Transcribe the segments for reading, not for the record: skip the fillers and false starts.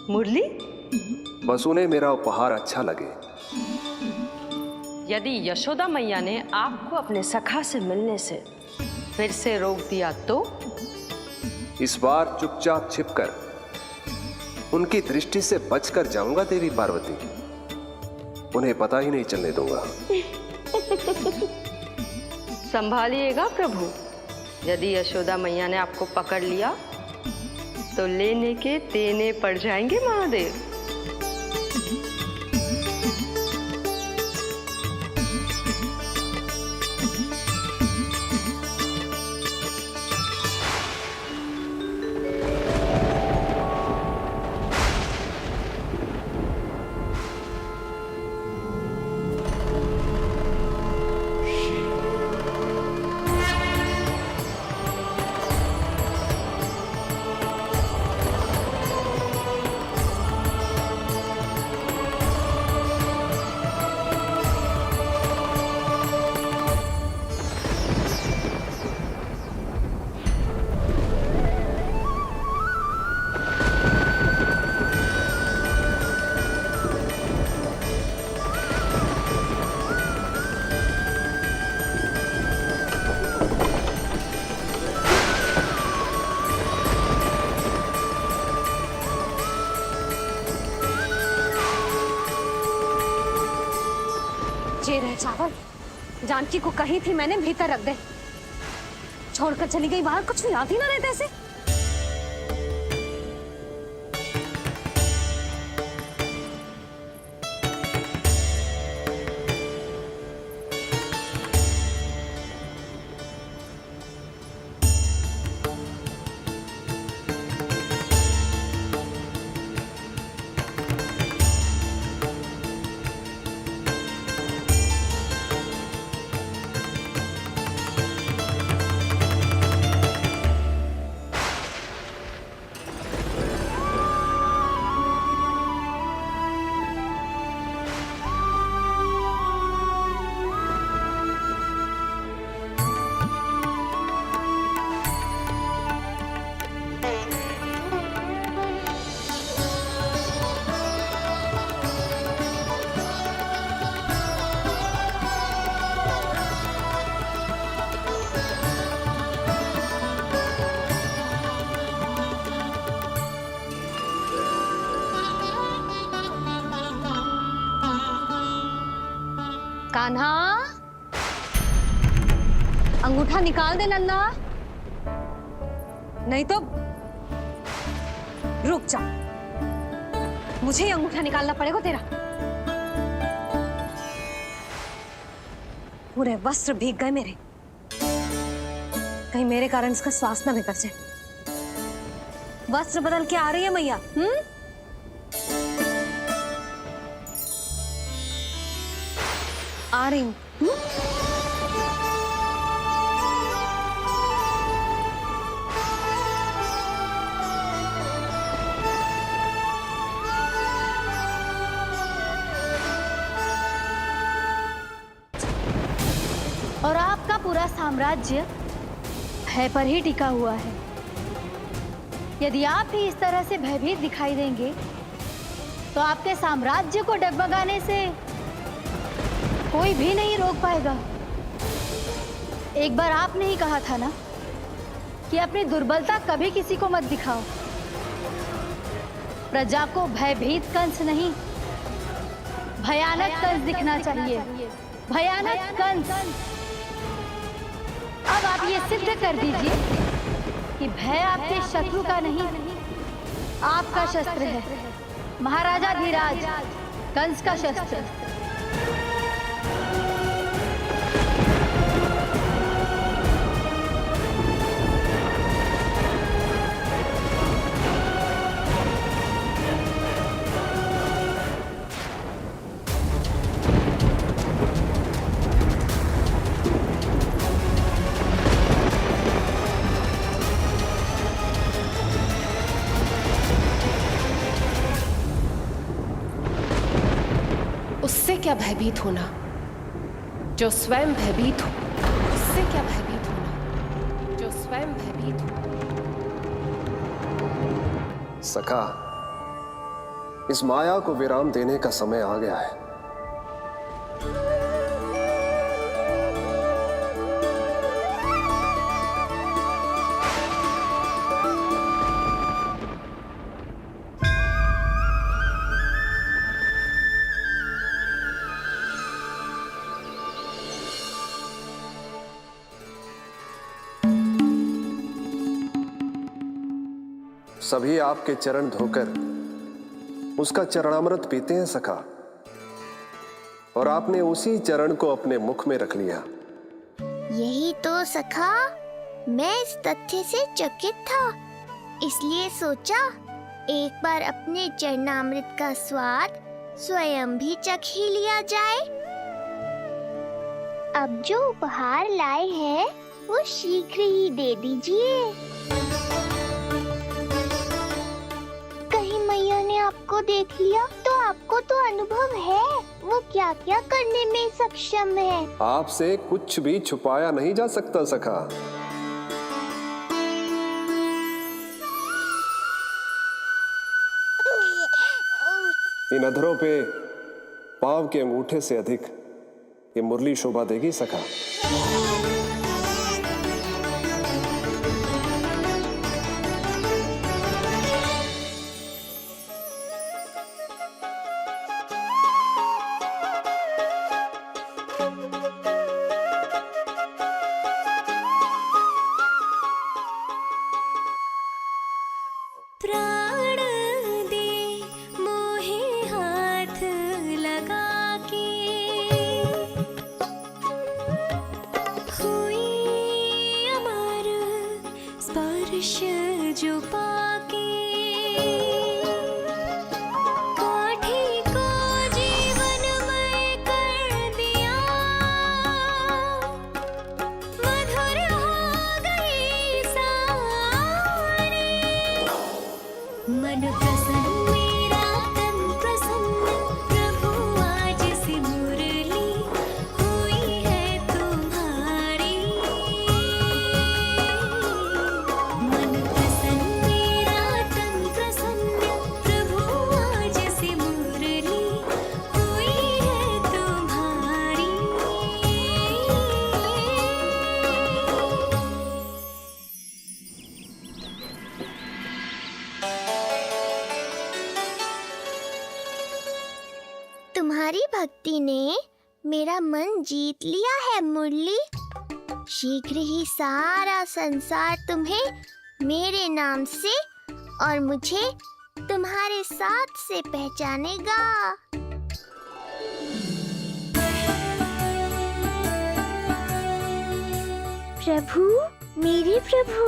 मुरली? बस उन्हें मेरा उपहार अच्छा लगे। यदि यशोदा मैया ने आपको अपने सखा से मिलने से फिर से रोक दिया तो? इस बार चुपचाप छिपकर उनकी दृष्टि से बचकर जाऊंगा देवी पार्वती। उन्हें पता ही नहीं चलने दूंगा। संभालिएगा प्रभु। यदि यशोदा मैया ने आपको पकड़ लिया तो लेने के देने पड़ जाएंगे महादेव। ये रहे चावल। जानकी को कही थी मैंने भीतर रख दे, छोड़कर चली गई बाहर। कुछ याद ही ना रहते ऐसे। कान्हा, अंगूठा निकाल दे नन्ना, नहीं तो रुक जा। मुझे ही अंगूठा निकालना पड़ेगा तेरा। पूरे वस्त्र भीग गए मेरे। कहीं मेरे कारण इसका श्वास ना बिगड़ जाए। वस्त्र बदल के आ रही है मैया। आ रही हूँ। और आपका पूरा साम्राज्य भय पर ही टिका हुआ है। यदि आप भी इस तरह से भयभीत दिखाई देंगे तो आपके साम्राज्य को डगमगाने से कोई भी नहीं रोक पाएगा। एक बार आपने ही कहा था ना कि अपनी दुर्बलता कभी किसी को मत दिखाओ। प्रजा को भयभीत कंस नहीं, भयानक कंस दिखना चाहिए। भयानक कंस। अब आप ये सिद्ध कर दीजिए कि भय आपके शत्रु का नहीं, आपका शस्त्र है। महाराजा धीराज, कंस का शस्त्र। उससे क्या भयभीत होना जो स्वयं भयभीत हो। उससे क्या भयभीत होना जो स्वयं भयभीत हो। सखा, इस माया को विराम देने का समय आ गया है। सभी आपके चरण धोकर उसका चरणामृत पीते हैं सखा, और आपने उसी चरण को अपने मुख में रख लिया। यही तो सखा, मैं इस तथ्य से चकित था, इसलिए सोचा एक बार अपने चरणामृत का स्वाद स्वयं भी चख ही लिया जाए। अब जो उपहार लाए हैं वो शीघ्र ही दे दीजिए। कहीं मैया ने आपको देख लिया तो आपको तो अनुभव है वो क्या क्या करने में सक्षम है। आपसे कुछ भी छुपाया नहीं जा सकता सखा। इन अधरों पे पांव के अंगूठे से अधिक ये मुरली शोभा देगी सखा। प्राण दे मोहे हाथ लगा के, हुई अमर स्पर्श जो पाके, काठी को जीवनमय कर दिया, मधुर हो गई सारी। मन प्रसन्न मेरा तन प्रसन्न, प्रभु आज से मुरली हुई है तुम्हारी। मन प्रसन्न मेरा तन प्रसन्न, प्रभु आज से मुरली हुई है तुम्हारी। तुम्हारी भक्ति ने मेरा मन जीत लिया है मुरली। शीघ्र ही सारा संसार तुम्हें मेरे नाम से और मुझे तुम्हारे साथ से पहचानेगा। प्रभु, मेरे प्रभु,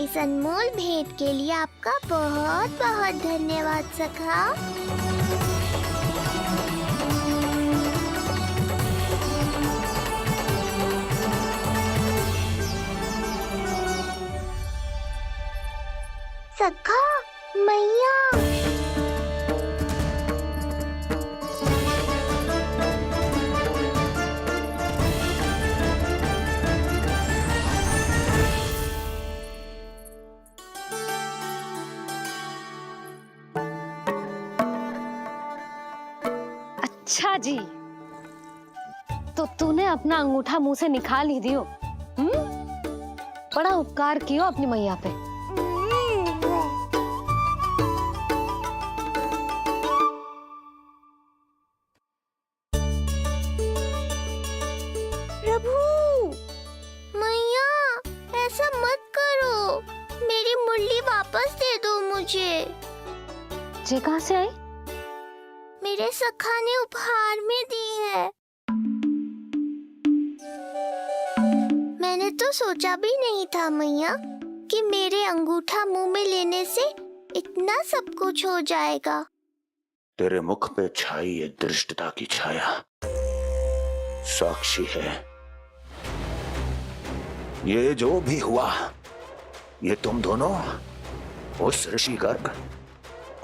इस अनमोल भेंट के लिए आपका बहुत बहुत धन्यवाद सखा। सखा, मैया, अच्छा जी, तो तूने अपना अंगूठा मुंह से निकाल ही दियो। बड़ा उपकार कियो अपनी मैया पे। प्रभु, मैया, ऐसा मत करो, मेरी मुरली वापस दे दो मुझे। जे कहाँ से आई? मेरे सखा ने उपहार में दी है। मैंने तो सोचा भी नहीं था मैया कि मेरे अंगूठा मुंह में लेने से इतना सब कुछ हो जाएगा। तेरे मुख पे छाई ये धृष्टता की छाया साक्षी है। ये जो भी हुआ, ये तुम दोनों, उस ऋषि गर्ग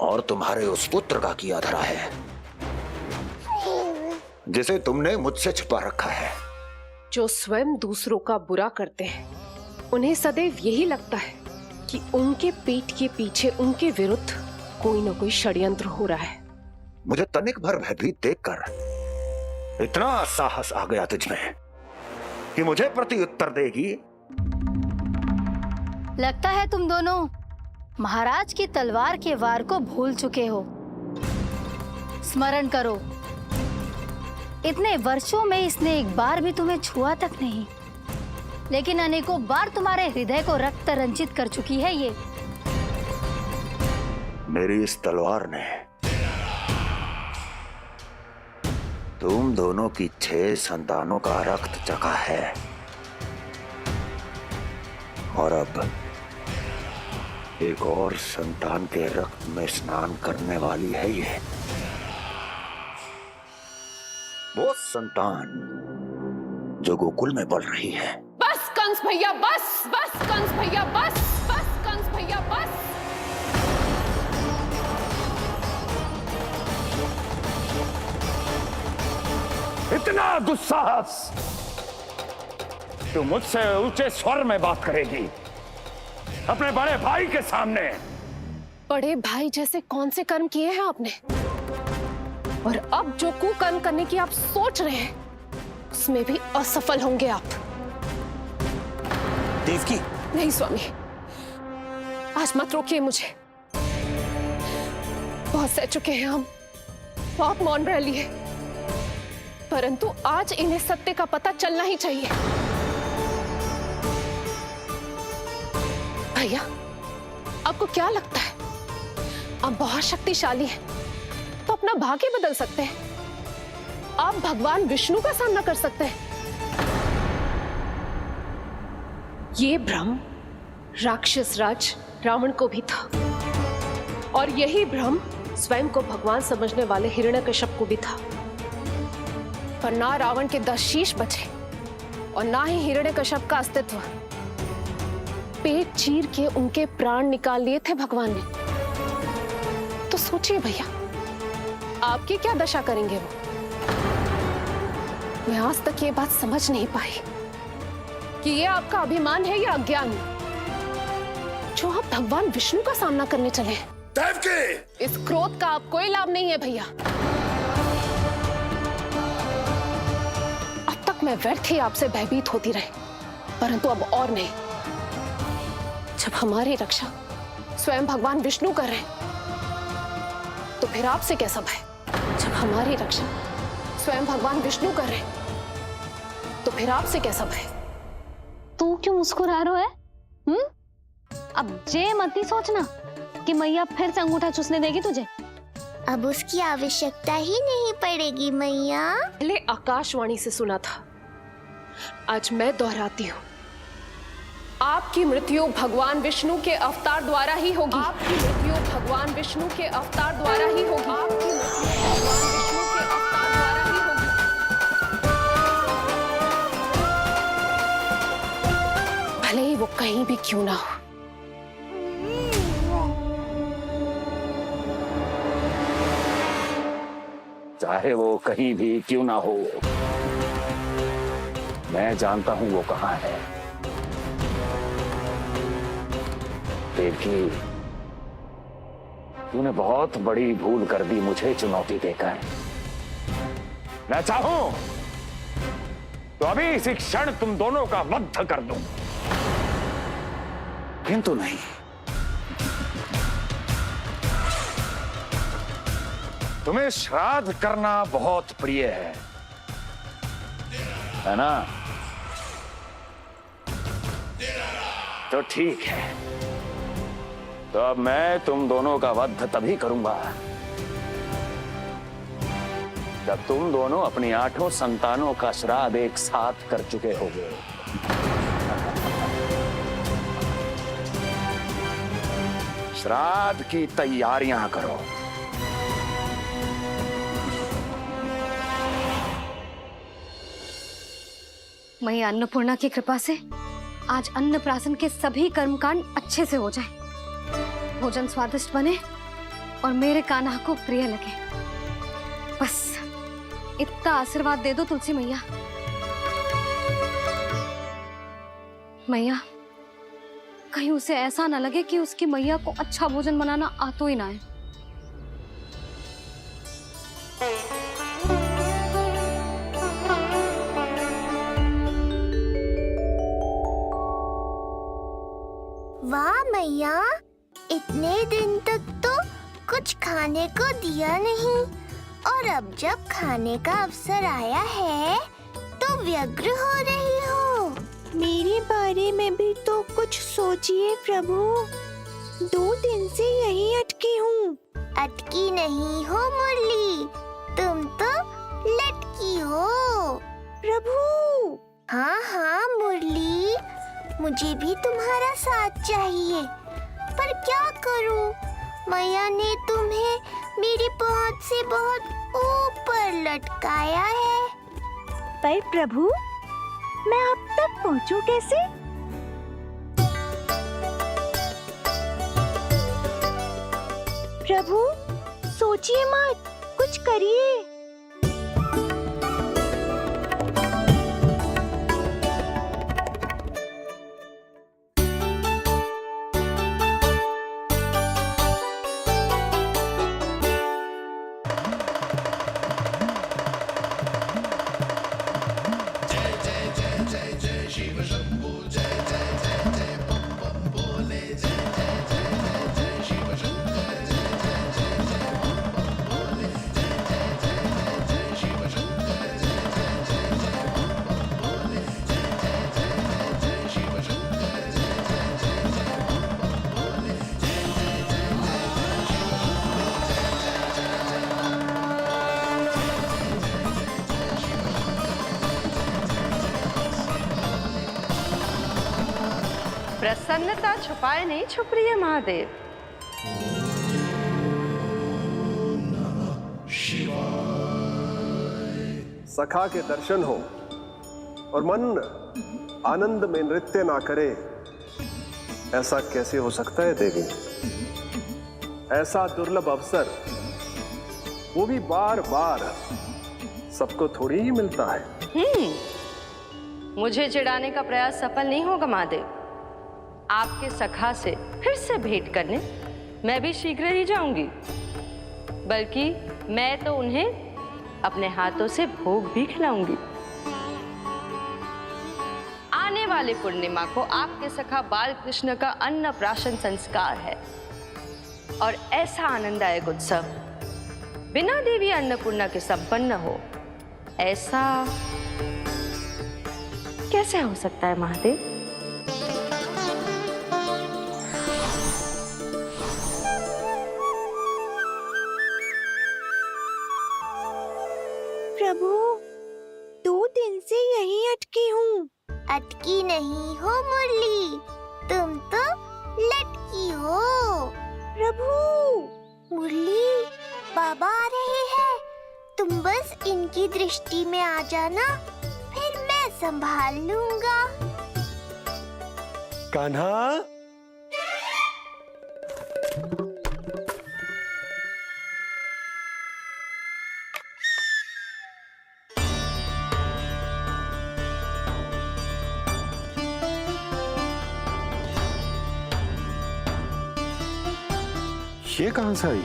और तुम्हारे उस पुत्र का किया धरा है, जिसे तुमने मुझसे छुपा रखा है। जो स्वयं दूसरों का बुरा करते हैं, उन्हें सदैव यही लगता है कि उनके पीठ के पीछे उनके विरुद्ध कोई ना कोई षड्यंत्र हो रहा है। मुझे तनिक भर भयभीत देखकर इतना साहस आ गया तुझमें कि मुझे प्रत्युत्तर देगी। लगता है तुम दोनों महाराज की तलवार के वार को भूल चुके हो। स्मरण करो, इतने वर्षों में इसने एक बार भी तुम्हें छुआ तक नहीं, लेकिन अनेकों बार तुम्हारे हृदय को रक्त रंजित कर चुकी है ये। मेरी इस तलवार ने तुम दोनों की 6 संतानों का रक्त चखा है, और अब एक और संतान के रक्त में स्नान करने वाली है ये। वो संतान जो गोकुल में पल रही है। बस कंस भैया बस, बस कंस भैया बस, बस कंस भैया बस। इतना दुस्साहस, तू मुझसे ऊंचे स्वर में बात करेगी अपने बड़े भाई के सामने? बड़े भाई जैसे कौन से कर्म किए हैं आपने? और अब जो कुकर्म करने की आप सोच रहे हैं उसमें भी असफल होंगे आप। देवकी, नहीं स्वामी, आज मत रोकिए मुझे। बहुत सह चुके हैं हम, आप मौन रह लिए, परंतु आज इन्हें सत्य का पता चलना ही चाहिए। भैया, आपको क्या लगता है आप बहुत शक्तिशाली हैं, तो अपना भाग्य बदल सकते हैं? आप भगवान विष्णु का सामना कर सकते हैं। ये भ्रम राक्षस राज रावण को भी था, और यही भ्रम स्वयं को भगवान समझने वाले हिरण्यकश्यप को भी था। पर ना रावण के 10 शीश बचे और ना ही हिरण्यकश्यप का अस्तित्व। पेट चीर के उनके प्राण निकाल लिए थे भगवान ने। तो सोचिए भैया, आपकी क्या दशा करेंगे वो? मैं आज तक ये बात समझ नहीं पाई कि ये आपका अभिमान है या अज्ञान, जो आप भगवान विष्णु का सामना करने चले हैं। देवकी! इस क्रोध का आप कोई लाभ नहीं है भैया। अब तक मैं व्यर्थ ही आपसे भयभीत होती रही, परंतु अब और नहीं। जब हमारी रक्षा स्वयं भगवान विष्णु कर रहे हैं, तो फिर आपसे कैसा भय? जब हमारी रक्षा स्वयं भगवान विष्णु कर रहे हैं, तो फिर आपसे कैसा भय? तू क्यों मुस्कुरा रहा है? अब जे मत ही सोचना कि मैया फिर से अंगूठा चूसने देगी तुझे। अब उसकी आवश्यकता ही नहीं पड़ेगी मैया। पहले आकाशवाणी से सुना था, आज मैं दोहराती हूँ। आपकी मृत्यु भगवान विष्णु के अवतार द्वारा ही होगी। आपकी मृत्यु भगवान विष्णु के अवतार द्वारा ही होगी। आपकी मृत्यु भगवान विष्णु के अवतार द्वारा ही होगी। भले ही वो कहीं भी क्यों ना हो। चाहे वो कहीं भी क्यों ना हो, मैं जानता हूं वो कहां है। देवकी, तूने बहुत बड़ी भूल कर दी मुझे चुनौती देकर। मैं चाहूं तो अभी इसी क्षण तुम दोनों का वध कर दूं, किंतु नहीं। तुम्हें श्राद्ध करना बहुत प्रिय है ना? तो ठीक है, तो अब मैं तुम दोनों का वध तभी करूंगा जब तुम दोनों अपनी 8 संतानों का श्राद्ध एक साथ कर चुके होगे। श्राद्ध की तैयारियां करो। मैया अन्नपूर्णा की कृपा से आज अन्नप्राशन के सभी कर्मकांड अच्छे से हो जाए, भोजन स्वादिष्ट बने और मेरे कान्हा को प्रिय लगे। बस इतना आशीर्वाद दे दो तुलसी मैया। मैया, कहीं उसे ऐसा ना लगे कि उसकी मैया को अच्छा भोजन बनाना आता ही ना है। वाह मैया, इतने दिन तक तो कुछ खाने को दिया नहीं, और अब जब खाने का अवसर आया है तो व्यग्र हो रही हो। मेरे बारे में भी तो कुछ सोचिए प्रभु। 2 दिन से यहीं अटकी हूँ। अटकी नहीं हो मुरली, तुम तो लटकी हो। प्रभु। हाँ हाँ मुरली, मुझे भी तुम्हारा साथ चाहिए, पर क्या करूं? मैया ने तुम्हें मेरी पहुंच से बहुत ऊपर लटकाया है। पर प्रभु, मैं अब तक पहुंचूं कैसे? प्रभु, सोचिए मत, कुछ करिए। प्रसन्नता छुपाए नहीं छुप रही है महादेव। सखा के दर्शन हो और मन आनंद में नृत्य ना करे, ऐसा कैसे हो सकता है देवी? ऐसा दुर्लभ अवसर, वो भी बार बार, सबको थोड़ी ही मिलता है। मुझे चिढ़ाने का प्रयास सफल नहीं होगा महादेव। आपके सखा से फिर से भेंट करने मैं भी शीघ्र ही जाऊंगी, बल्कि मैं तो उन्हें अपने हाथों से भोग भी खिलाऊंगी। आने वाले पूर्णिमा को आपके सखा बाल कृष्ण का अन्नप्राशन संस्कार है, और ऐसा आनंददायक उत्सव बिना देवी अन्नपूर्णा के संपन्न हो, ऐसा कैसे हो सकता है महादेव? प्रभु, 2 दिन से यहीं अटकी हूँ। अटकी नहीं हो मुरली, तुम तो लटकी हो। प्रभु। मुरली, बाबा आ रहे हैं, तुम बस इनकी दृष्टि में आ जाना, फिर मैं संभाल लूंगा। कान्हा, ये कहां से आई?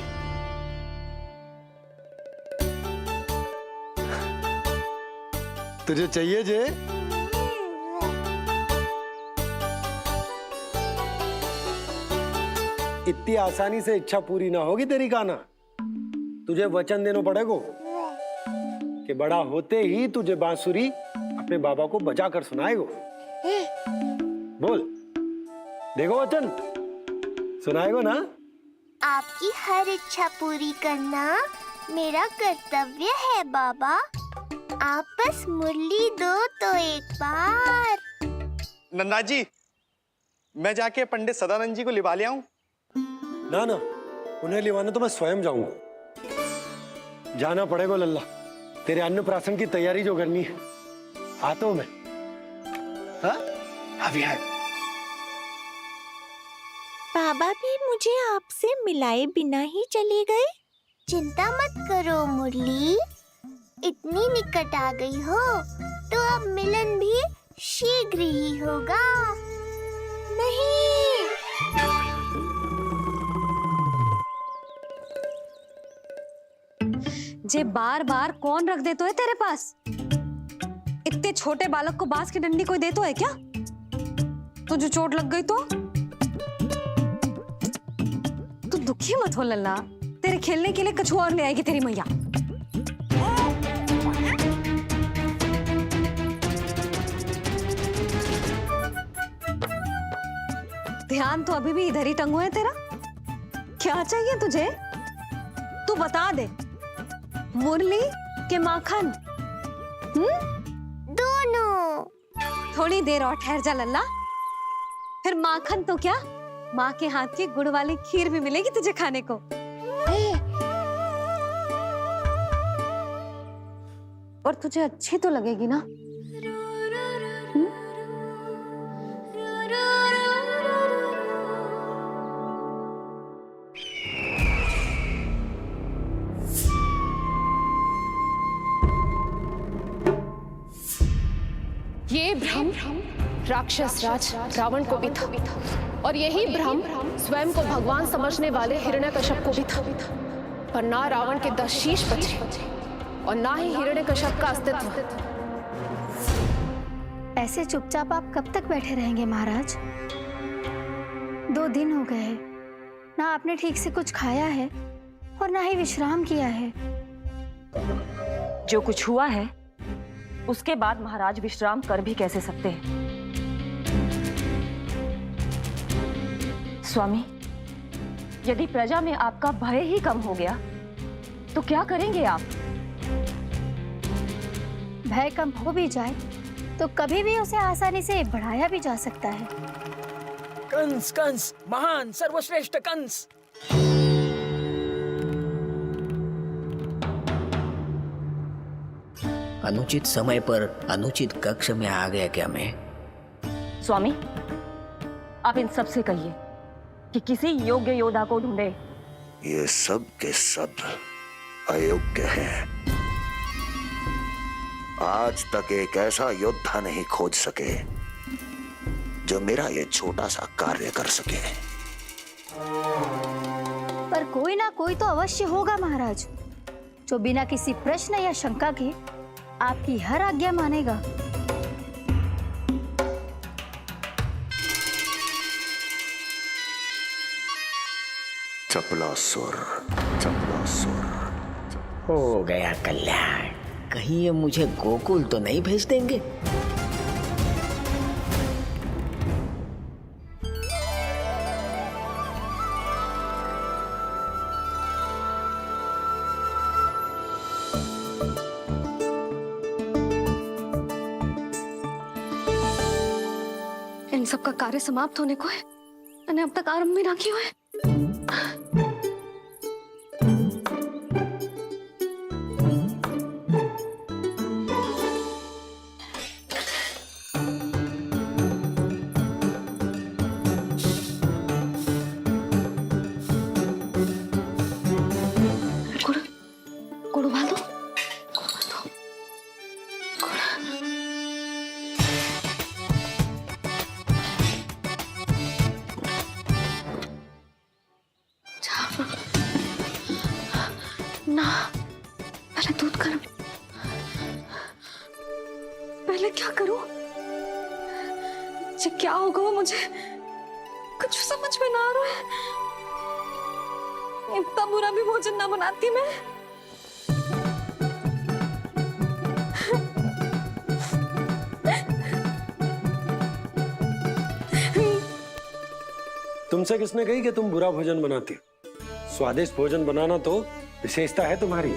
तुझे चाहिए जे? इतनी आसानी से इच्छा पूरी ना होगी तेरी कान्हा। तुझे वचन देना पड़ेगा कि बड़ा होते ही तुझे बांसुरी अपने बाबा को बजा कर सुनाएगा। बोल, देखो वचन सुनाएगा ना? आपकी हर इच्छा पूरी करना मेरा कर्तव्य है बाबा। आप बस मुरली दो तो एक बार। नन्ना जी, मैं जाके पंडित सदानंद जी को लिवा ले आऊं? ना ना, उन्हें लिवाने तो मैं स्वयं जाऊंगा। जाना पड़ेगा लल्ला, तेरे अन्नप्राशन की तैयारी जो करनी है। आता हूं मैं। हाँ? अभी आए। बाबा भी मुझे आपसे मिलाए बिना ही चले गए? चिंता मत करो मुरली, इतनी निकट आ गई हो तो अब मिलन भी शीघ्र ही होगा। नहीं, जे बार बार कौन रख दे तो है तेरे पास? इतने छोटे बालक को बांस की डंडी कोई दे तो है क्या? तुझे चोट लग गई तो? तू दुखी मत हो लल्ला, तेरे खेलने के लिए कछुआ और ले आएगी तेरी मैया। ध्यान तो अभी भी इधर ही टंगो है तेरा। क्या चाहिए तुझे? तू बता दे, मुरली के माखन? दोनों। थोड़ी देर और ठहर जा लल्ला, फिर माखन तो क्या, माँ के हाथ की गुड़ वाली खीर भी मिलेगी तुझे खाने को। और तुझे अच्छी तो लगेगी ना? ये भ्रम राक्षस राज रावण को भी था, और यही भ्रम स्वयं को भगवान समझने वाले हिरण्यकश्यप को भी था। पर ना रावण के 10 शीश बचे और ना ही हिरण्यकश्यप का अस्तित्व। ऐसे चुपचाप आप कब तक बैठे रहेंगे महाराज? 2 दिन हो गए हैं, ना आपने ठीक से कुछ खाया है और ना ही विश्राम किया है। जो कुछ हुआ है उसके बाद महाराज विश्राम कर भी कैसे सकते हैं? स्वामी, यदि प्रजा में आपका भय ही कम हो गया तो क्या करेंगे आप? भय कम हो भी जाए तो कभी भी उसे आसानी से बढ़ाया भी जा सकता है। कंस कंस, महान सर्वश्रेष्ठ कंस। अनुचित समय पर अनुचित कक्ष में आ गया क्या मैं? स्वामी, आप इन सब से कहिए कि किसी योग्य योद्धा को ढूंढे। ये सब के सब अयोग्य हैं। आज तक एक ऐसा योद्धा नहीं खोज सके जो मेरा ये छोटा सा कार्य कर सके। पर कोई ना कोई तो अवश्य होगा महाराज, जो बिना किसी प्रश्न या शंका के आपकी हर आज्ञा मानेगा। चपलासुर, चपलासुर। हो गया कल्याण। कहीं ये मुझे गोकुल तो नहीं भेज देंगे? इन सब का कार्य समाप्त होने को है, मैंने अब तक आरंभ भी ना किया है। गुड़ उबाल दो। ना, पहले दूध गर्म। पहले क्या करूं? क्या होगा वो मुझे कुछ समझ में ना आ रहा है। इतना बुरा भी भोजन ना बनाती मैं। तुमसे किसने कही कि तुम बुरा भोजन बनाती हो? स्वादिष्ट भोजन बनाना तो विशेषता है तुम्हारी।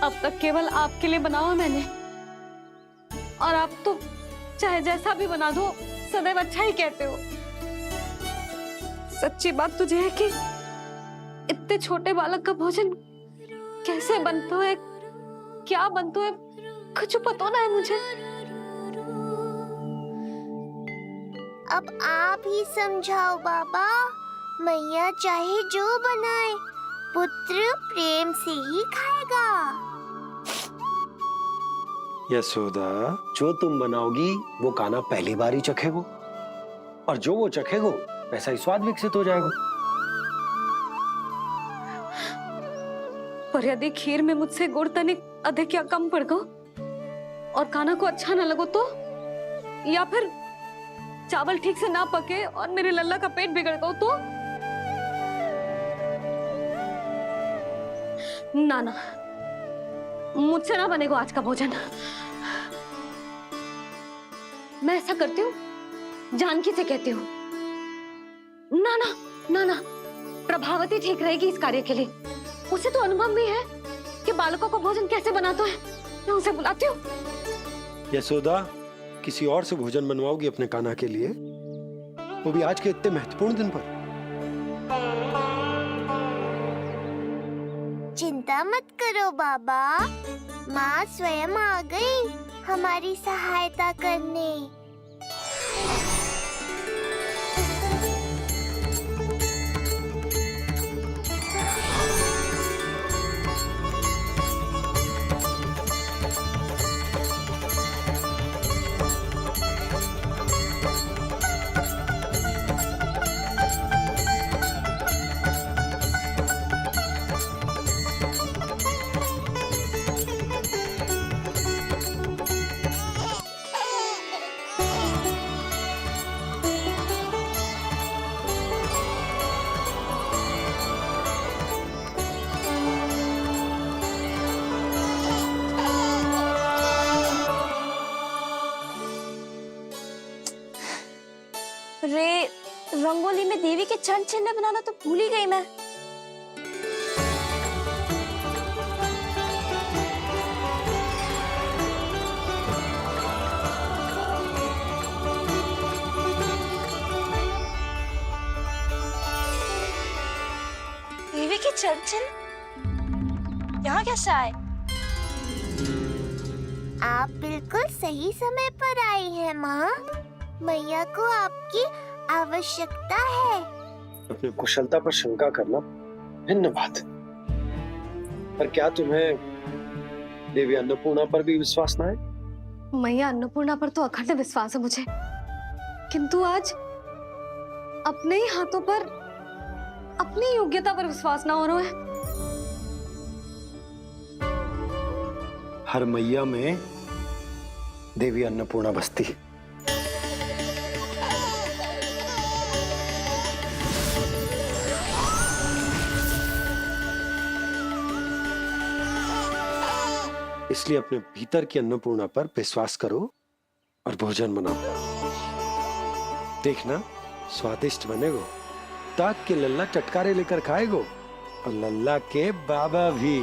अब तक केवल आपके लिए बनाओ मैंने, और आप तो चाहे जैसा भी बना दो सदैव अच्छा ही कहते हो। सच्ची बात तुझे है कि इतने छोटे बालक का भोजन कैसे बनता है, क्या बनता है, कुछ पता ना है मुझे। अब आप ही समझाओ बाबा। मैया चाहे जो बनाए, पुत्र प्रेम से ही खाएगा। यशोदा, जो तुम बनाओगी वो कान्हा पहली बार ही चखेगो, और जो वो चखेगो वैसा ही स्वाद विकसित हो जाएगा। पर यदि खीर में मुझसे गुड़ तनिक अधिक या कम पड़ गो और कान्हा को अच्छा ना लगो तो, या फिर चावल ठीक से ना पके और मेरे लल्ला का पेट बिगड़ गो तो? ना ना, मुझसे ना बनेगा आज का भोजन। मैं ऐसा करती हूँ, जानकी से कहती हूँ। ना ना ना ना, प्रभावती ठीक रहेगी इस कार्य के लिए। उसे तो अनुभव भी है कि बालकों को भोजन कैसे बनाता है। मैं उसे बुलाती हूँ। यशोदा, किसी और से भोजन बनवाओगी अपने कान्हा के लिए, वो भी आज के इतने महत्वपूर्ण दिन पर? चिंता मत करो बाबा, माँ स्वयं आ गई हमारी सहायता करने। रे, रंगोली में देवी के चरण चिन्ह बनाना तो भूल ही गई मैं। देवी के चरण चिन्ह यहाँ कैसे आए? आप बिल्कुल सही समय पर आई हैं माँ। मैया को आपकी आवश्यकता है। अपनी कुशलता पर शंका करना भिन्न बात है, पर क्या तुम्हें देवी अन्नपूर्णा पर भी विश्वास न है? मैया अन्नपूर्णा पर तो अखंड विश्वास है मुझे, किंतु आज अपने ही हाथों पर अपनी योग्यता पर विश्वास ना हो रहा है। हर मैया में देवी अन्नपूर्णा बसती है। इसलिए अपने भीतर की अन्नपूर्णा पर विश्वास करो और भोजन बनाओ। देखना स्वादिष्ट बनेगो, ताक के लल्ला चटकारे लेकर खाएगो और लल्ला के बाबा भी।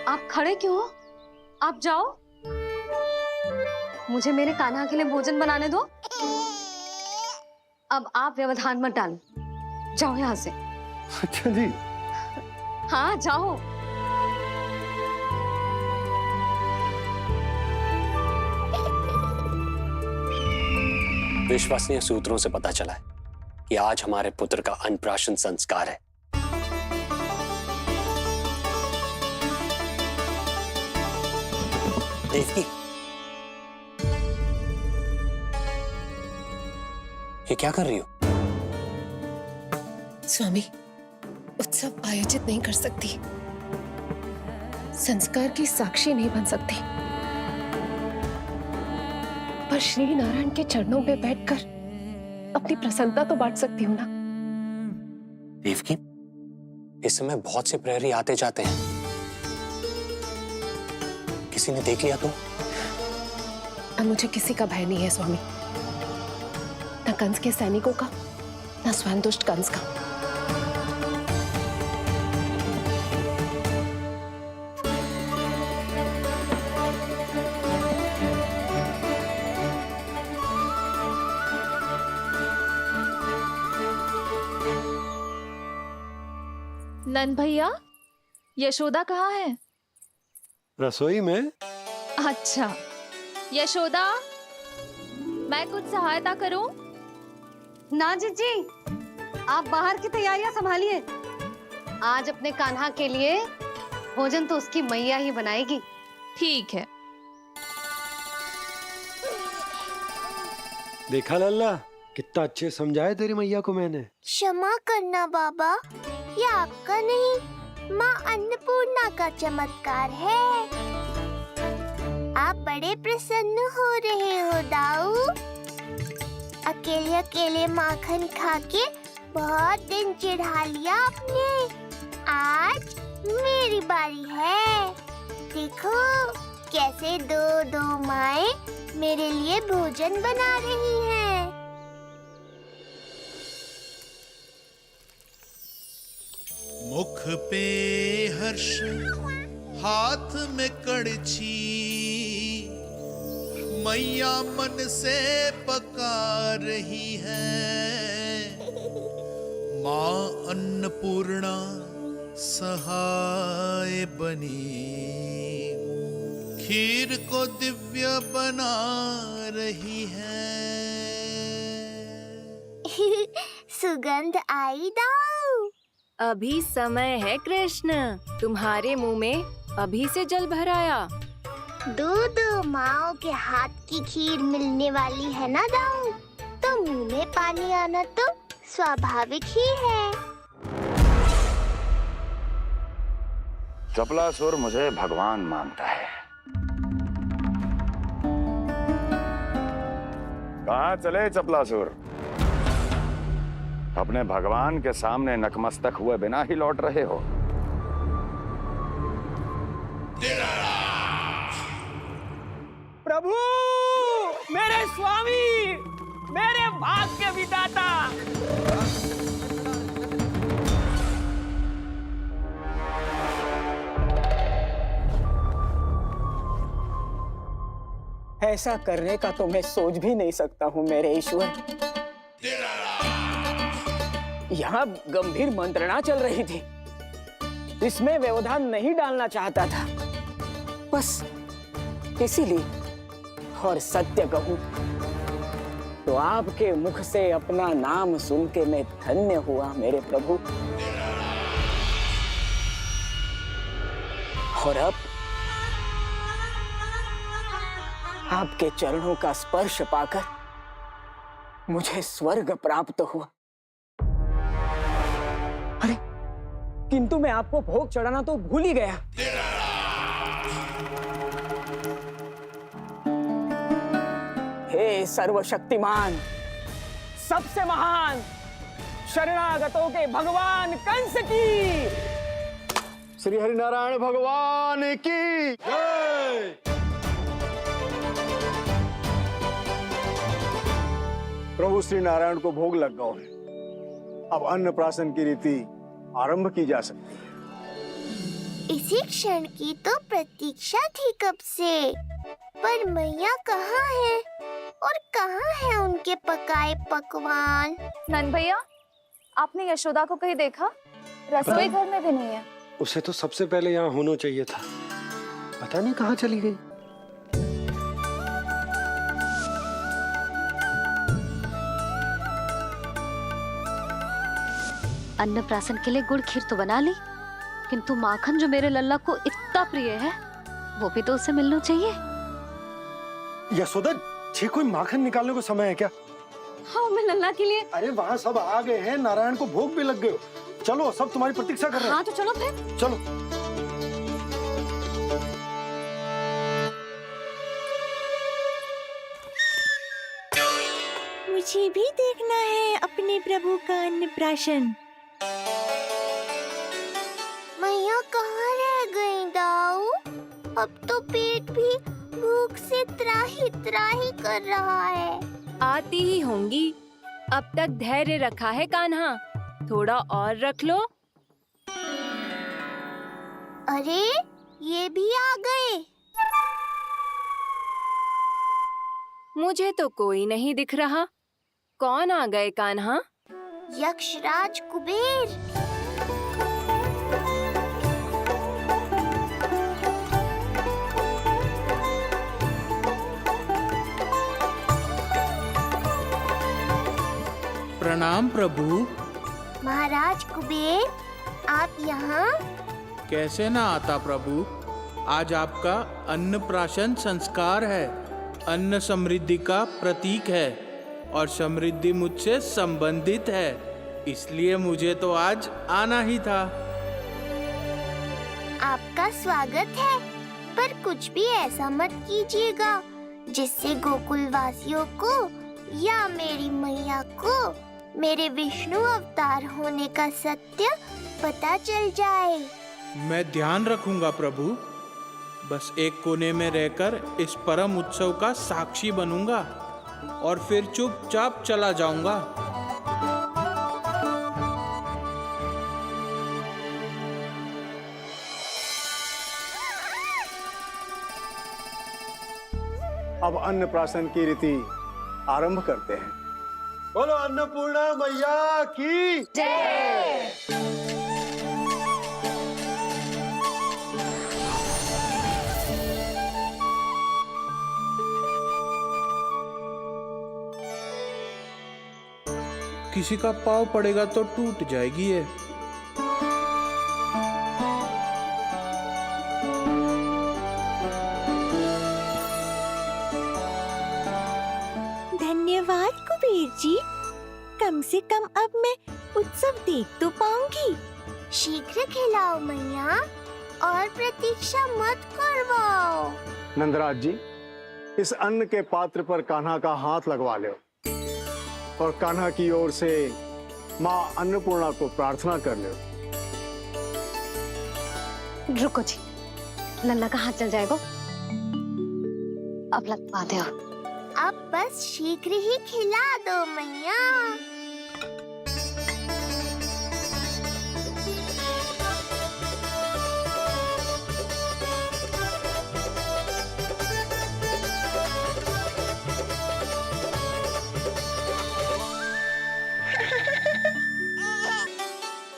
आप खड़े क्यों हो? आप जाओ, मुझे मेरे कान्हा के लिए भोजन बनाने दो। अब आप व्यवधान मत डालो, जाओ यहाँ से। अच्छा जी। हाँ जाओ। विश्वसनीय सूत्रों से पता चला है कि आज हमारे पुत्र का अन्नप्राशन संस्कार है। देवकी, ये क्या कर रही हो? स्वामी, उत्सव आयोजित नहीं कर सकती, संस्कार की साक्षी नहीं बन सकती, पर श्री नारायण के चरणों पे बैठकर अपनी प्रसन्नता तो बांट सकती हूँ ना। देवकी, इस समय बहुत से प्रहरी आते जाते हैं, किसी ने देख लिया तो? अब मुझे किसी का भय नहीं है स्वामी, न कंस के सैनिकों का, न स्वयं दुष्ट कंस का। नन भैया, यशोदा कहाँ है? रसोई में। अच्छा, यशोदा, मैं कुछ सहायता करूं? ना जीजी, आप बाहर की तैयारियां संभालिए। आज अपने कान्हा के लिए भोजन तो उसकी मैया ही बनाएगी। ठीक है। देखा लल्ला, कितना अच्छे समझाया तेरी मैया को मैंने। क्षमा करना बाबा, ये आपका नहीं, माँ अन्नपूर्णा का चमत्कार है। आप बड़े प्रसन्न हो रहे हो दाऊ। अकेले अकेले माखन खा के बहुत दिन चिढ़ा लिया आपने। आज मेरी बारी है। देखो कैसे दो दो माएं मेरे लिए भोजन बना रही हैं। मुख पे हर्ष, हाथ में कड़छी, मैया मन से पका रही है। माँ अन्नपूर्णा सहाय बनी, खीर को दिव्य बना रही है। सुगंध आई दाऊ। अभी समय है कृष्ण, तुम्हारे मुंह में अभी से जल भराया। दो माओ के हाथ की खीर मिलने वाली है ना दाऊ, तो मुंह में पानी आना तो स्वाभाविक ही है। चपलासुर मुझे भगवान मानता है। कहाँ चले चपलासुर? अपने भगवान के सामने नतमस्तक हुए बिना ही लौट रहे हो। प्रभु, मेरे स्वामी, मेरे भाग्य विधाता। ऐसा करने का तो मैं सोच भी नहीं सकता हूँ मेरे ईश्वर। यहाँ गंभीर मंत्रणा चल रही थी, इसमें व्यवधान नहीं डालना चाहता था, बस इसीलिए। और सत्य कहूं तो आपके मुख से अपना नाम सुन के मैं धन्य हुआ मेरे प्रभु। और अब आपके चरणों का स्पर्श पाकर मुझे स्वर्ग प्राप्त हुआ। अरे किंतु मैं आपको भोग चढ़ाना तो भूल ही गया। हे सर्वशक्तिमान, सबसे महान, शरणागतों के भगवान कंस की, श्री हरिनारायण भगवान की जय। प्रभु श्री नारायण को भोग लग गया है, अब अन्नप्राशन की रीति आरंभ की जा सकती है। इसी क्षण की तो प्रतीक्षा थी कब से, पर मैया कहाँ है और कहाँ है उनके पकाए पकवान? नंद भैया, आपने यशोदा को कहीं देखा? रसोई घर में भी नहीं है। उसे तो सबसे पहले यहाँ होना चाहिए था, पता नहीं कहाँ चली गई। अन्नप्राशन के लिए गुड़ खीर तो बना ली, किंतु माखन जो मेरे लल्ला को इतना प्रिय है वो भी तो उसे मिलना चाहिए। यशोदा, ये कोई माखन निकालने को समय है क्या? हाँ, मैं लल्ला के लिए। अरे वहाँ सब आ गए हैं, नारायण को भोग भी लग गए। चलो, सब तुम्हारी प्रतीक्षा कर रहे हैं। हाँ तो चलो फिर। चलो। मुझे भी देखना है अपने प्रभु का अन्नप्राशन। मैया कहाँ रह गई दाऊ? अब तो पेट भी भूख से त्राही त्राही कर रहा है। आती ही होंगी, अब तक धैर्य रखा है कान्हा, थोड़ा और रख लो। अरे ये भी आ गए। मुझे तो कोई नहीं दिख रहा, कौन आ गए कान्हा? यक्षराज कुबेर। प्रणाम प्रभु। महाराज कुबेर, आप यहाँ? कैसे ना आता प्रभु, आज आपका अन्नप्राशन संस्कार है, अन्न समृद्धि का प्रतीक है। और समृद्धि मुझसे संबंधित है, इसलिए मुझे तो आज आना ही था। आपका स्वागत है, पर कुछ भी ऐसा मत कीजिएगा जिससे गोकुल वासियों को या मेरी मैया को मेरे विष्णु अवतार होने का सत्य पता चल जाए। मैं ध्यान रखूंगा प्रभु। बस एक कोने में रहकर इस परम उत्सव का साक्षी बनूंगा और फिर चुपचाप चला जाऊंगा। अब अन्नप्राशन की रीति आरंभ करते हैं। बोलो अन्नपूर्णा मैया की जय। किसी का पाँव पड़ेगा तो टूट जाएगी ये। धन्यवाद कुबेर जी, कम से कम अब मैं उत्सव देख तो पाऊंगी। शीघ्र खिलाओ मैया और प्रतीक्षा मत करवाओ। नंदराज जी, इस अन्न के पात्र पर कान्हा का हाथ लगवा लो और कान्हा की ओर से माँ अन्नपूर्णा को प्रार्थना कर लो। रुको जी, लल्ला का हाथ चल जाएगा, अब लगवा दो। अब बस शीघ्र ही खिला दो मैया।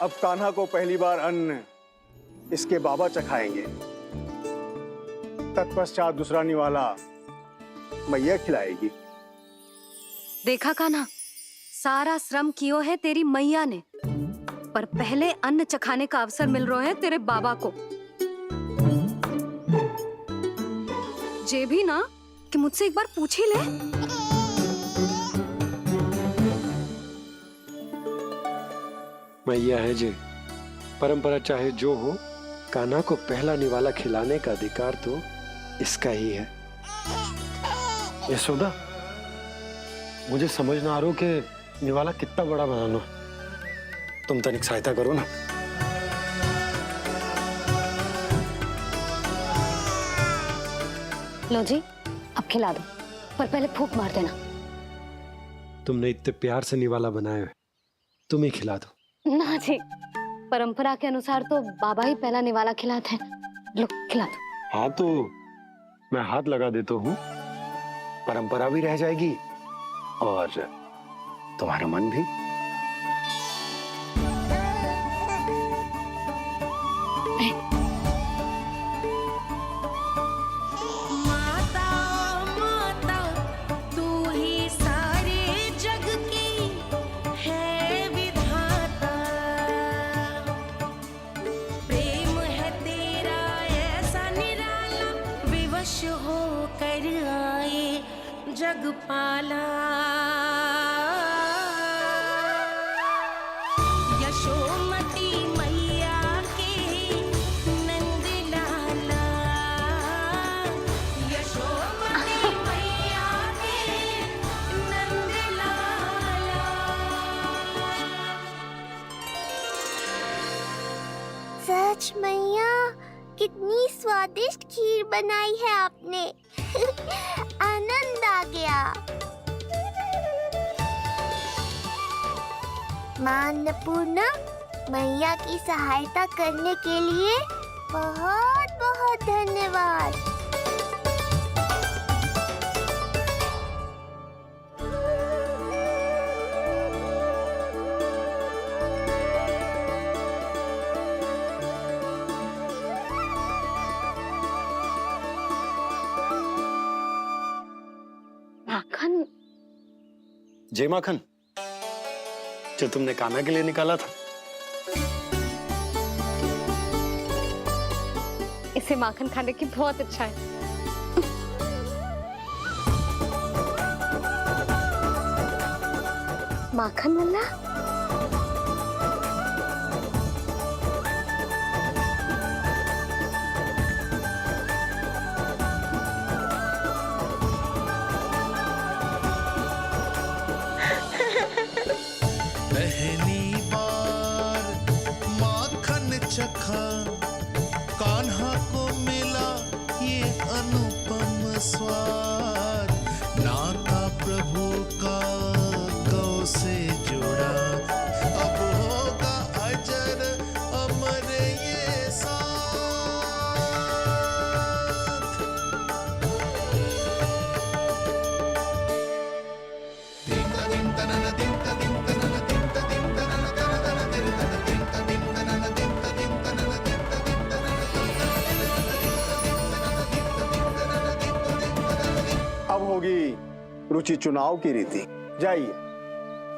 अब कान्हा को पहली बार अन्न इसके बाबा चखाएंगे, तत्पश्चात दूसरा निवाला मैया खिलाएगी। देखा कान्हा, सारा श्रम कियो है तेरी मैया ने, पर पहले अन्न चखाने का अवसर मिल रहा है तेरे बाबा को। जे भी ना कि मुझसे एक बार पूछ ही ले। मैया है जे, परंपरा चाहे जो हो, कान्हा को पहला निवाला खिलाने का अधिकार तो इसका ही है। यशोदा, मुझे समझ ना आ रहा कि निवाला कितना बड़ा बनाना, तुम तनिक सहायता करो ना। लो जी, अब खिला दो, पर पहले फूंक मार देना। तुमने इतने प्यार से निवाला बनाया है, तुम ही खिला दो। ना जी, परंपरा के अनुसार तो बाबा ही पहला निवाला खिलाते हैं। लो खिला दो। हाँ तो मैं हाथ लगा देता हूँ, परंपरा भी रह जाएगी और तुम्हारा मन भी। माता माता तू ही सारे जग की है विधाता, प्रेम है तेरा ऐसा निराला, विवश हो कर आए जग पाला। यशोमती मैया के नंद लाला, यशोमती मैया के नंद लाला। सच मैया, कितनी स्वादिष्ट खीर बनाई है आपने। आनंद आ गया। मां अन्नपूर्णा, मैया की सहायता करने के लिए बहुत बहुत धन्यवाद। माखन? जय माखन, जो तुमने कान्हा के लिए निकाला था। इसे माखन खाने की बहुत इच्छा है। माखन लल्ला। पहली बार माखन चखा, कान्हा को मिला ये अनुपम स्वाद। नाता प्रभु का गौ से जुड़ा, अब होगा अजर अमर ये साथ। अब होगी रुचि चुनाव की रीति। जाइए,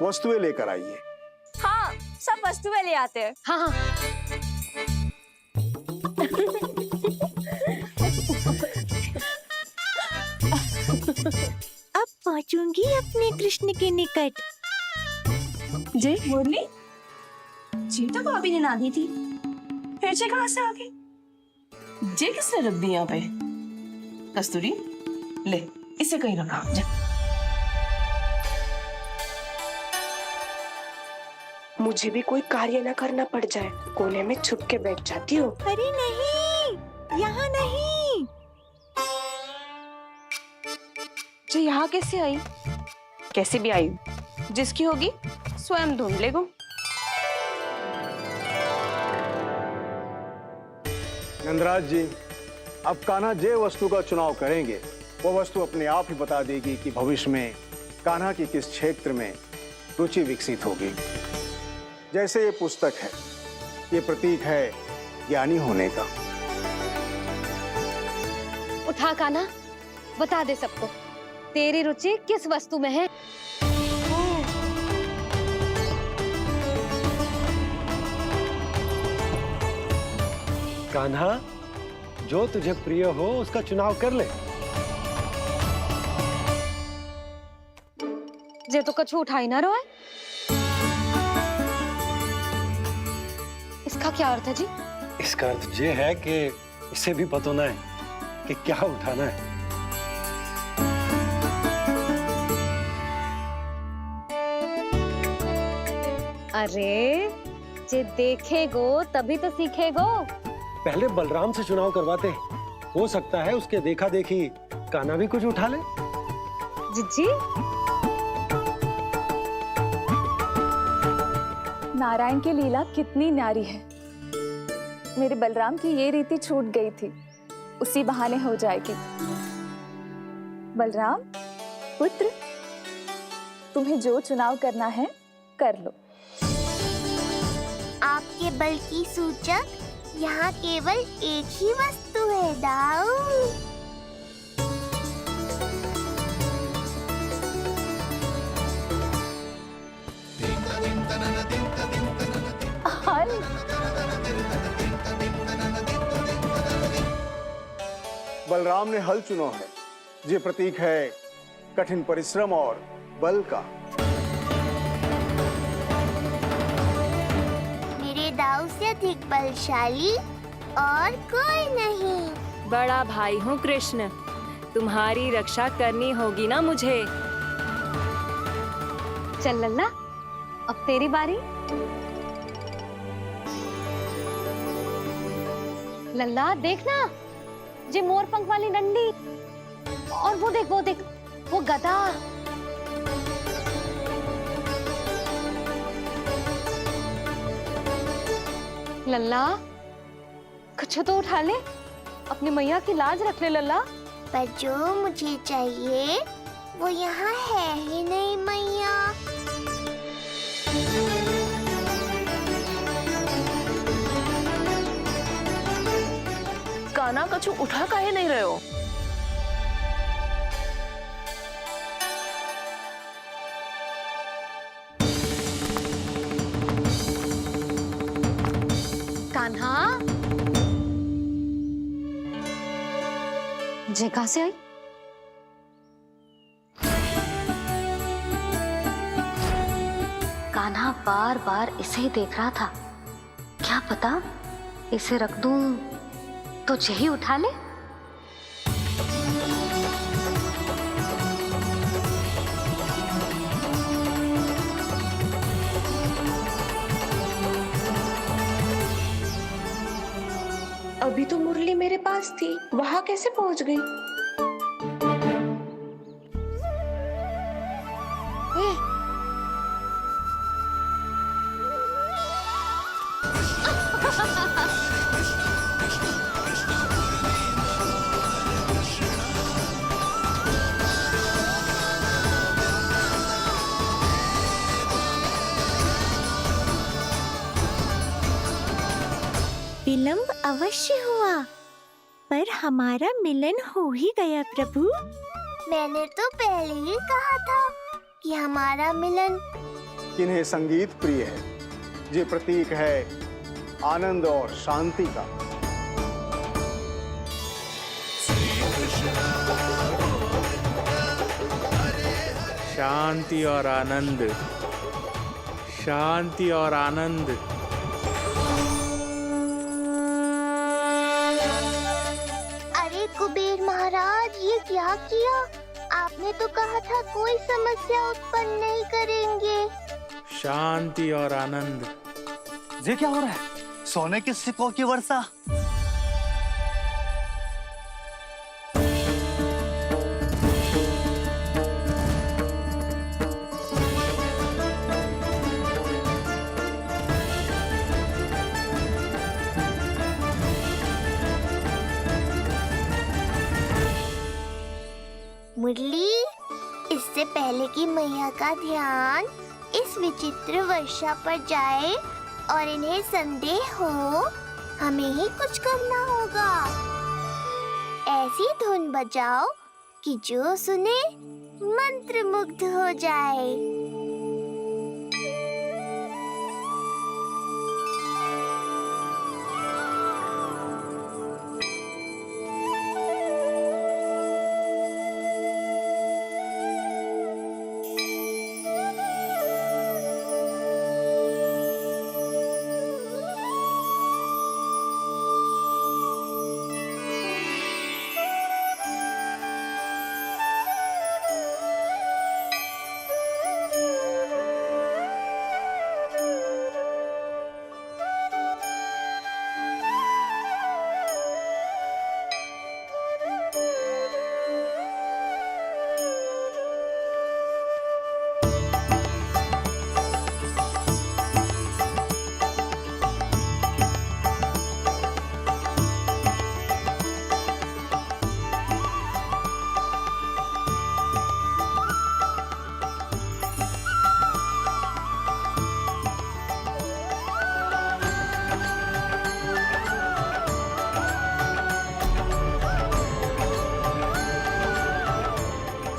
वस्तुएं लेकर आइए। हाँ, सब वस्तुएं ले आते हैं। हाँ हाँ। अब पहुंचूंगी अपने कृष्ण के निकट। जी मुरली, जी तो भाभी ने ला दी थी, फिर से कहाँ से आ गई? जे किसने रख दी यहाँ पे? कस्तूरी, ले इसे कहीं रखा जा। मुझे भी कोई कार्य न करना पड़ जाए, कोने में छुप के बैठ जाती हूँ। अरे नहीं, यहाँ नहीं। जी यहाँ कैसे आई? कैसे भी आई, जिसकी होगी स्वयं ढूंढ लेगो। नंदराज जी, अब कान्हा जे वस्तु का चुनाव करेंगे, वो वस्तु अपने आप ही बता देगी कि भविष्य में कान्हा की किस क्षेत्र में रुचि विकसित होगी। जैसे ये पुस्तक है, ये प्रतीक है ज्ञानी होने का। उठा कान्हा, बता दे सबको तेरी रुचि किस वस्तु में है। कान्हा, जो तुझे प्रिय हो उसका चुनाव कर ले। जे तो कछु उठाई ना रोए। इसका क्या अर्थ है जी? इसका अर्थ ये है कि इसे भी पता ना है कि क्या उठाना है। अरे, जे देखेगो तभी तो सीखेगो। पहले बलराम से चुनाव करवाते हैं, हो सकता है उसके देखा देखी कान्हा भी कुछ उठा ले। जिज्जी, नारायण की लीला कितनी न्यारी है। मेरे बलराम की ये रीति छूट गई थी, उसी बहाने हो जाएगी। बलराम पुत्र, तुम्हें जो चुनाव करना है कर लो। आपके बल की सूचक यहाँ केवल एक ही वस्तु है, दाऊ। बलराम ने हल चुना है, ये प्रतीक है कठिन परिश्रम और बल का। मेरे दाऊ से अधिक बलशाली और कोई नहीं। बड़ा भाई हूँ कृष्ण, तुम्हारी रक्षा करनी होगी ना मुझे। चल लल्ला, अब तेरी बारी। लल्ला देखना, जे मोर पंख वाली डंडी, और वो देख वो गदा। लल्ला, कुछ तो उठा ले, अपनी मैया की लाज रख ले लल्ला। पर जो मुझे चाहिए वो यहाँ है ही नहीं मैया। कान्हा कछु उठा काहे नहीं रहे हो? कान्हा, जे कहाँ से आई? बार बार इसे ही देख रहा था। क्या पता इसे रख दूं तो यही उठा ले। अभी तो मुरली मेरे पास थी, वहां कैसे पहुंच गई? विलंब अवश्य हुआ, पर हमारा मिलन हो ही गया प्रभु। मैंने तो पहले ही कहा था कि हमारा मिलन। किन्हें संगीत प्रिय है, ये प्रतीक है आनंद और शांति का। शांति और आनंद, शांति और आनंद। कुबेर महाराज, ये क्या किया? आपने तो कहा था कोई समस्या उत्पन्न नहीं करेंगे। शांति और आनंद। ये क्या हो रहा है? सोने के सिक्कों की वर्षा। मुरली, इससे पहले कि मैया का ध्यान इस विचित्र वर्षा पर जाए और इन्हें संदेह हो, हमें ही कुछ करना होगा। ऐसी धुन बजाओ कि जो सुने मंत्रमुग्ध हो जाए।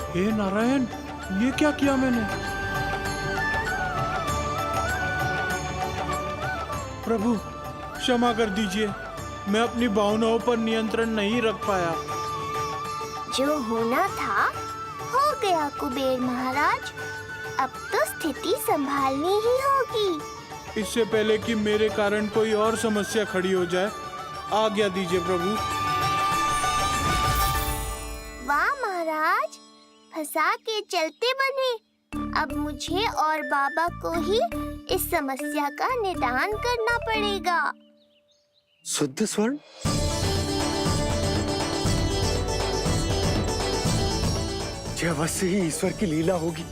हे नारायण, ये क्या किया मैंने? प्रभु क्षमा कर दीजिए, मैं अपनी भावनाओं पर नियंत्रण नहीं रख पाया। जो होना था हो गया कुबेर महाराज, अब तो स्थिति संभालनी ही होगी। इससे पहले कि मेरे कारण कोई और समस्या खड़ी हो जाए, आज्ञा दीजिए प्रभु। वाह महाराज, फंसा के चलते बने। अब मुझे और बाबा को ही इस समस्या का निदान करना पड़ेगा। शुद्ध स्वर्ण? यह अवश्य ही ईश्वर की लीला होगी।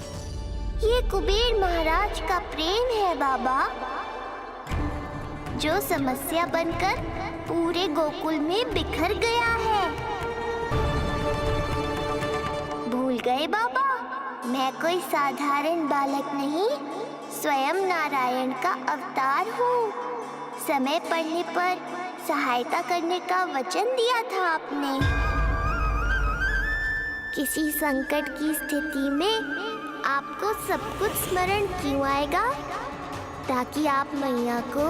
ये कुबेर महाराज का प्रेम है बाबा, जो समस्या बनकर पूरे गोकुल में बिखर गया है। भूल गए बाबा, मैं कोई साधारण बालक नहीं, स्वयं नारायण का अवतार हूँ। समय पड़ने पर सहायता करने का वचन दिया था आपने। किसी संकट की स्थिति में आपको सब कुछ स्मरण क्यों आएगा? ताकि आप मैया को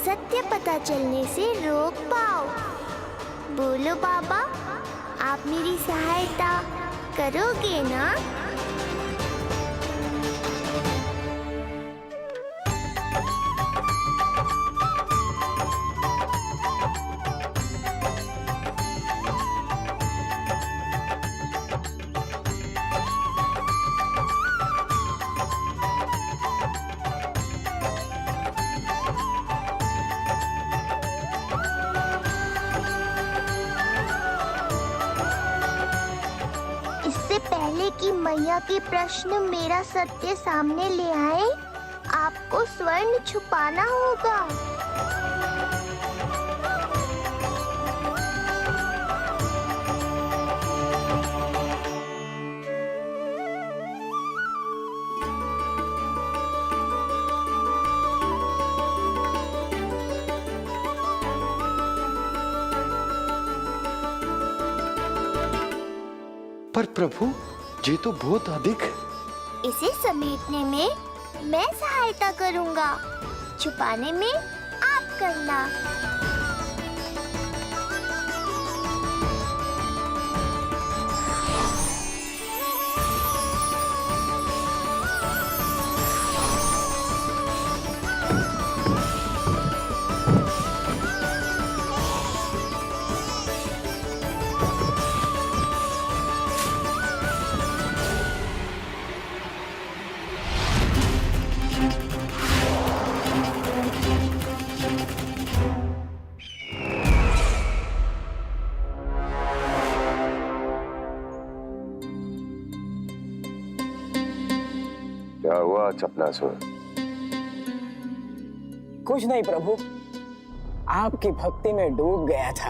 सत्य पता चलने से रोक पाओ। बोलो बाबा, आप मेरी सहायता करोगे ना? कि मैया के प्रश्न मेरा सत्य सामने ले आए, आपको स्वर्ण छुपाना होगा। पर प्रभु, ये तो बहुत अधिक है। इसे समेटने में मैं सहायता करूंगा, छुपाने में आप करना। क्या हुआ चपलासुर? कुछ नहीं प्रभु, आपकी भक्ति में डूब गया था।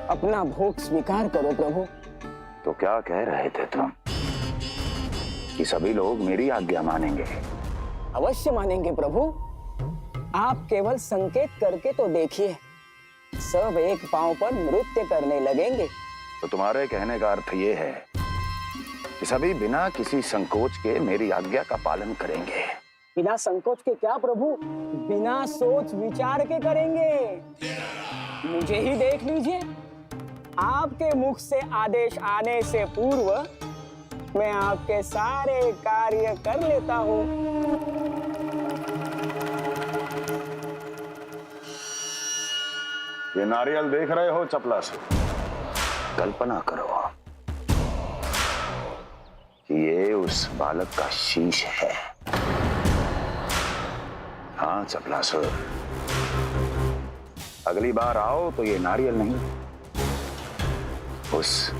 अपना भोग स्वीकार करो प्रभु। तो क्या कह रहे थे तुम कि सभी लोग मेरी आज्ञा मानेंगे? अवश्य मानेंगे प्रभु। आप केवल संकेत करके तो देखिए, सब एक पांव पर नृत्य करने लगेंगे। तो तुम्हारे कहने का अर्थ ये है कि सभी बिना किसी संकोच के मेरी आज्ञा का पालन करेंगे? बिना संकोच के क्या प्रभु, बिना सोच विचार के करेंगे। मुझे ही देख लीजिए, आपके मुख से आदेश आने से पूर्व मैं आपके सारे कार्य कर लेता हूँ। ये नारियल देख रहे हो चपलासुर? कल्पना करो कि ये उस बालक का शीश है। हाँ चपलासुर, अगली बार आओ तो ये नारियल नहीं, उस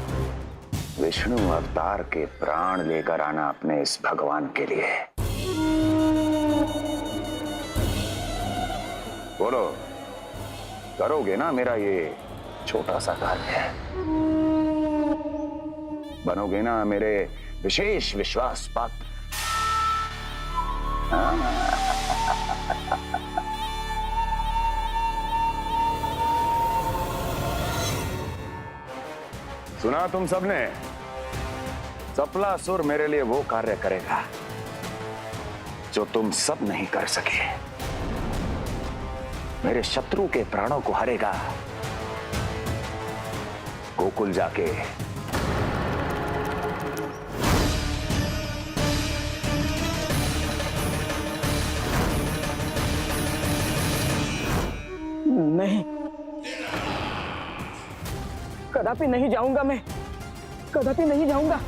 विष्णु अवतार के प्राण लेकर आना अपने इस भगवान के लिए। बोलो, करोगे ना मेरा ये छोटा सा कार्य? बनोगे ना मेरे विशेष विश्वास पात्र? सुना तुम सबने? चपलासुर मेरे लिए वो कार्य करेगा जो तुम सब नहीं कर सके। मेरे शत्रु के प्राणों को हरेगा। गोकुल जाके नहीं, कदापि नहीं जाऊंगा मैं, कदापि नहीं जाऊंगा।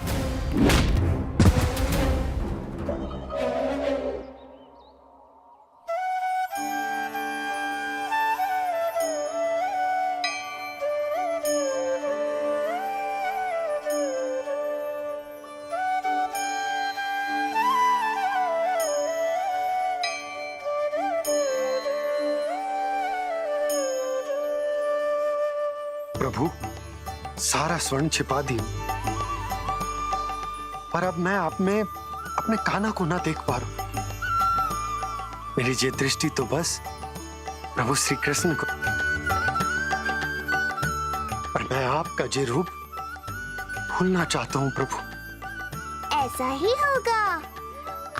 प्रभु, सारा स्वर्ण छिपा दी, पर अब मैं आप में अपने कान्हा को ना देख पा रहा हूं। मेरी ये दृष्टि तो बस प्रभु श्री कृष्ण को, पर मैं आपका ये रूप भूलना चाहता हूं प्रभु। ऐसा ही होगा,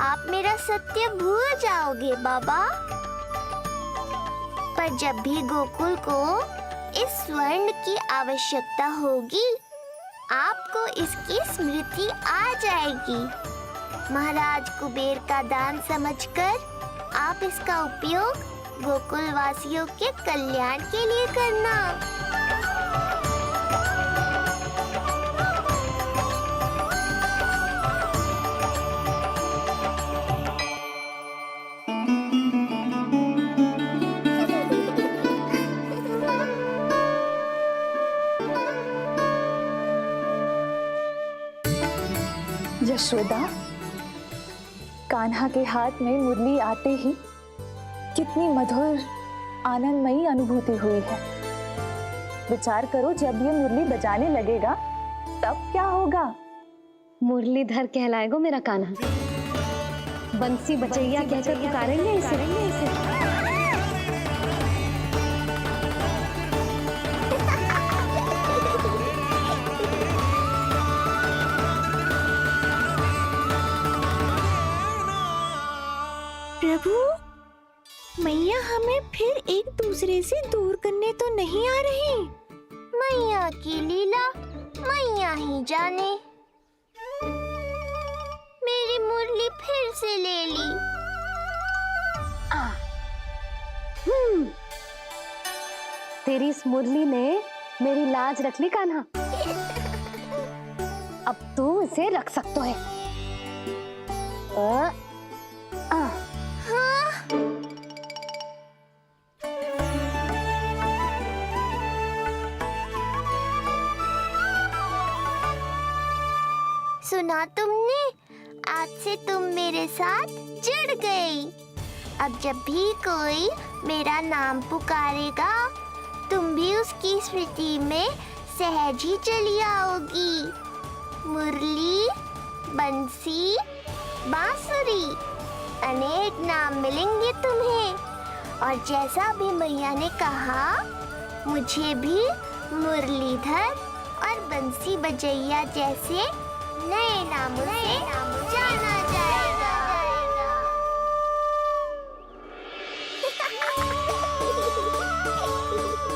आप मेरा सत्य भूल जाओगे बाबा। पर जब भी गोकुल को इस स्वर्ण की आवश्यकता होगी, आपको इसकी स्मृति आ जाएगी। महाराज कुबेर का दान समझकर आप इसका उपयोग गोकुल वासियों के कल्याण के लिए करना। यशोदा, कान्हा के हाथ में मुरली आते ही कितनी मधुर आनंदमयी अनुभूति हुई है। विचार करो, जब ये मुरली बजाने लगेगा तब क्या होगा? मुरलीधर कहलाएगा मेरा कान्हा। बंसी बजैया कहकर पुकारेंगे इसे। प्रभु, मैया हमें फिर एक दूसरे से दूर करने तो नहीं आ रही? मैया की लीला मैया ही जाने। मेरी मुरली फिर से ले ली। तेरी इस मुरली ने मेरी लाज रख ली कान्हा। अब तू इसे रख सकता है। हाँ? सुना तुमने? आज से तुम मेरे साथ जुड़ गई। अब जब भी कोई मेरा नाम पुकारेगा, तुम भी उसकी स्मृति में सहज ही चली आओगी। मुरली, बंसी, बांसुरी, अनेक नाम मिलेंगे तुम्हें। और जैसा भी मैया ने कहा, मुझे भी मुरलीधर और बंसी बजैया जैसे नए नामों से जाना जाएगा।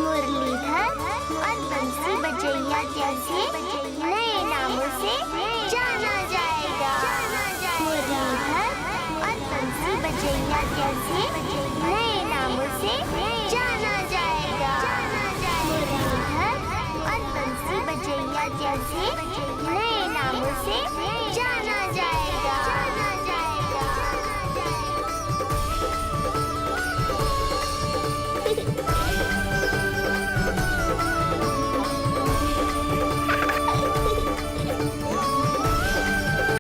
मुरलीधर और बंसी बजैया जैसे नए नामों से जाना जाएगा। मुरलीधर और बंसी बजैया जैसे नए नामों से जाना जाएगा। मुरलीधर और बंसी बजैया जैसे नए नामों से जाना